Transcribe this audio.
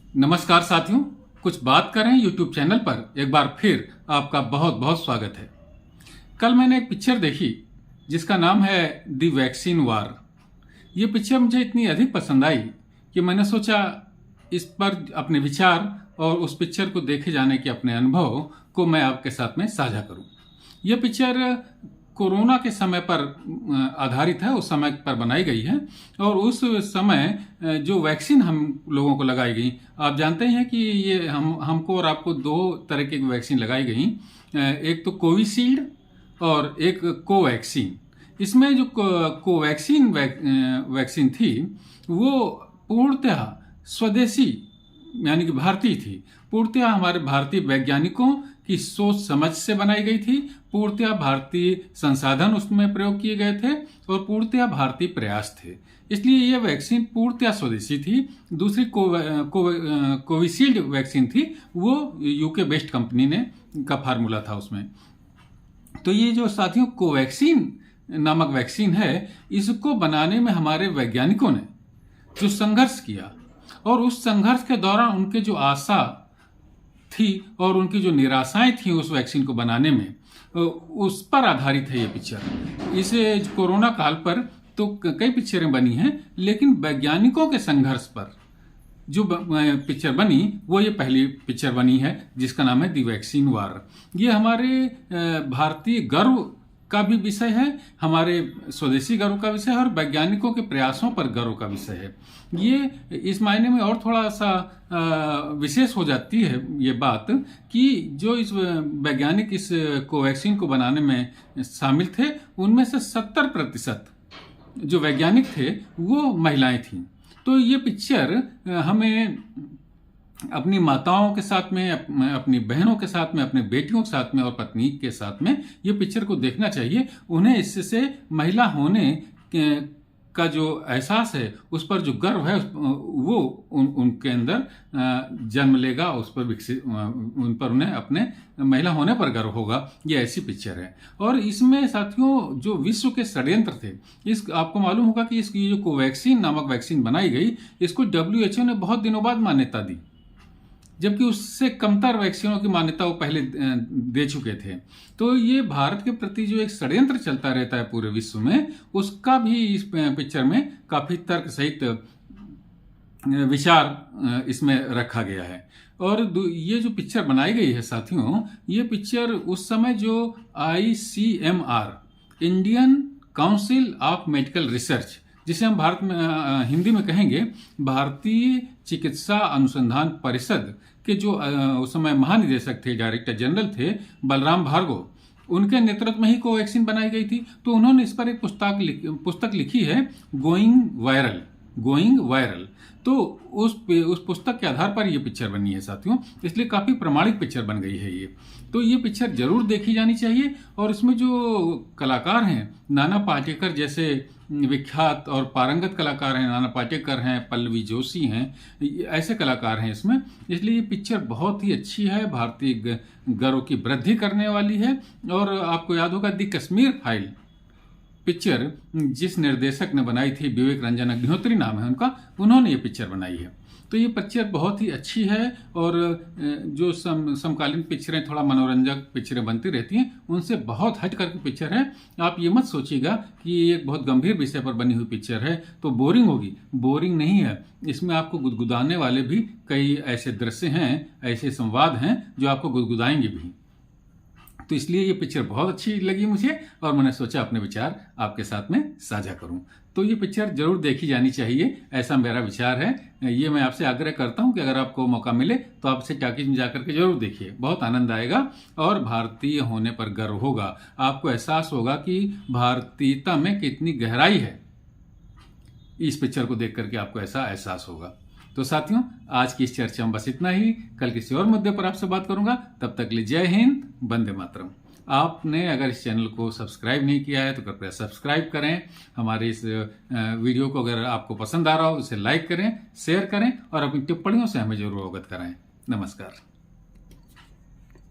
नमस्कार साथियों, कुछ बात करें यूट्यूब चैनल पर एक बार फिर आपका बहुत बहुत स्वागत है। कल मैंने एक पिक्चर देखी जिसका नाम है द वैक्सीन वार। ये पिक्चर मुझे इतनी अधिक पसंद आई कि मैंने सोचा इस पर अपने विचार और उस पिक्चर को देखे जाने के अपने अनुभव को मैं आपके साथ में साझा करूं। यह पिक्चर कोरोना के समय पर आधारित है, उस समय पर बनाई गई है और उस समय जो वैक्सीन हम लोगों को लगाई गई, आप जानते हैं कि ये हमको और आपको दो तरह की वैक्सीन लगाई गई, एक तो कोविशील्ड और एक कोवैक्सीन। इसमें जो कोवैक्सीन वैक्सीन थी वो पूर्णतः स्वदेशी यानी कि भारतीय थी। पूर्णतः हमारे भारतीय वैज्ञानिकों की सोच समझ से बनाई गई थी। पूर्णतः भारतीय संसाधन उसमें प्रयोग किए गए थे और पूर्णतः भारतीय प्रयास थे, इसलिए यह वैक्सीन पूर्णतः स्वदेशी थी। दूसरी कोविशील्ड वैक्सीन थी, वो यूके बेस्ड कंपनी ने का फार्मूला था उसमें। तो ये जो साथियों कोवैक्सीन नामक वैक्सीन है, इसको बनाने में हमारे वैज्ञानिकों ने जो संघर्ष किया और उस संघर्ष के दौरान उनके जो आशा थी और उनकी जो निराशाएं थी उस वैक्सीन को बनाने में, उस पर आधारित है ये पिक्चर। इसे कोरोना काल पर तो कई पिक्चरें बनी हैं, लेकिन वैज्ञानिकों के संघर्ष पर जो पिक्चर बनी वो ये पहली पिक्चर बनी है जिसका नाम है द वैक्सीन वार। ये हमारे भारतीय गर्व का भी विषय है, हमारे स्वदेशी गर्व का विषय है और वैज्ञानिकों के प्रयासों पर गर्व का विषय है। ये इस मायने में और थोड़ा सा विशेष हो जाती है ये बात कि जो इस वैज्ञानिक इस कोवैक्सीन को बनाने में शामिल थे, उनमें से 70% जो वैज्ञानिक थे वो महिलाएं थीं। तो ये पिक्चर हमें अपनी माताओं के साथ में, अपनी बहनों के साथ में, अपने बेटियों के साथ में और पत्नी के साथ में ये पिक्चर को देखना चाहिए। उन्हें इससे महिला होने का जो एहसास है, उस पर जो गर्व है, वो उनके अंदर जन्म लेगा, उस पर विकसित, उन पर उन्हें अपने महिला होने पर गर्व होगा। ये ऐसी पिक्चर है। और इसमें साथियों जो विश्व के षड्यंत्र थे, इस आपको मालूम होगा कि इसकी जो कोवैक्सीन नामक वैक्सीन बनाई गई, इसको WHO ने बहुत दिनों बाद मान्यता दी, जबकि उससे कमतर वैक्सीनों की मान्यता वो पहले दे चुके थे। तो ये भारत के प्रति जो एक षड्यंत्र चलता रहता है पूरे विश्व में, उसका भी इस पिक्चर में काफी तर्क सहित विचार इसमें रखा गया है। और ये जो पिक्चर बनाई गई है साथियों, ये पिक्चर उस समय जो ICMR, Indian council of medical research, जिसे हम भारत में हिंदी में कहेंगे भारतीय चिकित्सा अनुसंधान परिषद के जो उस समय महानिदेशक थे, डायरेक्टर जनरल थे बलराम भार्गव, उनके नेतृत्व में ही कोवैक्सीन बनाई गई थी। तो उन्होंने इस पर एक पुस्तक लिखी है, गोइंग वायरल। तो उस पुस्तक के आधार पर यह पिक्चर बनी है साथियों, इसलिए काफी प्रमाणिक पिक्चर बन गई है ये। तो ये पिक्चर जरूर देखी जानी चाहिए। और इसमें जो कलाकार हैं, नाना पाटेकर जैसे विख्यात और पारंगत कलाकार हैं, नाना पाटेकर हैं, पल्लवी जोशी हैं, ऐसे कलाकार हैं इसमें। इसलिए ये पिक्चर बहुत ही अच्छी है, भारतीय गर्व की वृद्धि करने वाली है। और आपको याद होगा द कश्मीर फाइल पिक्चर जिस निर्देशक ने बनाई थी, विवेक रंजन अग्निहोत्री नाम है उनका, उन्होंने ये पिक्चर बनाई है। तो ये पिक्चर बहुत ही अच्छी है। और जो समकालीन पिक्चरें थोड़ा मनोरंजक पिक्चरें बनती रहती हैं, उनसे बहुत हट करके पिक्चर है। आप ये मत सोचिएगा कि ये एक बहुत गंभीर विषय पर बनी हुई पिक्चर है तो बोरिंग होगी, बोरिंग नहीं है। इसमें आपको गुदगुदाने वाले भी कई ऐसे दृश्य हैं, ऐसे संवाद हैं जो आपको गुदगुदाएंगे भी। तो इसलिए ये पिक्चर बहुत अच्छी लगी मुझे और मैंने सोचा अपने विचार आपके साथ में साझा करूं। तो ये पिक्चर जरूर देखी जानी चाहिए, ऐसा मेरा विचार है। ये मैं आपसे आग्रह करता हूं कि अगर आपको मौका मिले तो आप इसे टॉकीज में जाकर के जरूर देखिए, बहुत आनंद आएगा और भारतीय होने पर गर्व होगा। आपको एहसास होगा कि भारतीयता में कितनी गहराई है। इस पिक्चर को देख करके आपको ऐसा एहसास होगा। तो साथियों, आज की इस चर्चा में बस इतना ही। कल किसी और मुद्दे पर आपसे बात करूंगा। तब तक के लिए जय हिंद, वंदे मातरम। आपने अगर इस चैनल को सब्सक्राइब नहीं किया है तो कृपया सब्सक्राइब करें। हमारे इस वीडियो को अगर आपको पसंद आ रहा हो तो इसे लाइक करें, शेयर करें और अपनी टिप्पणियों से हमें जरूर अवगत कराएं। नमस्कार।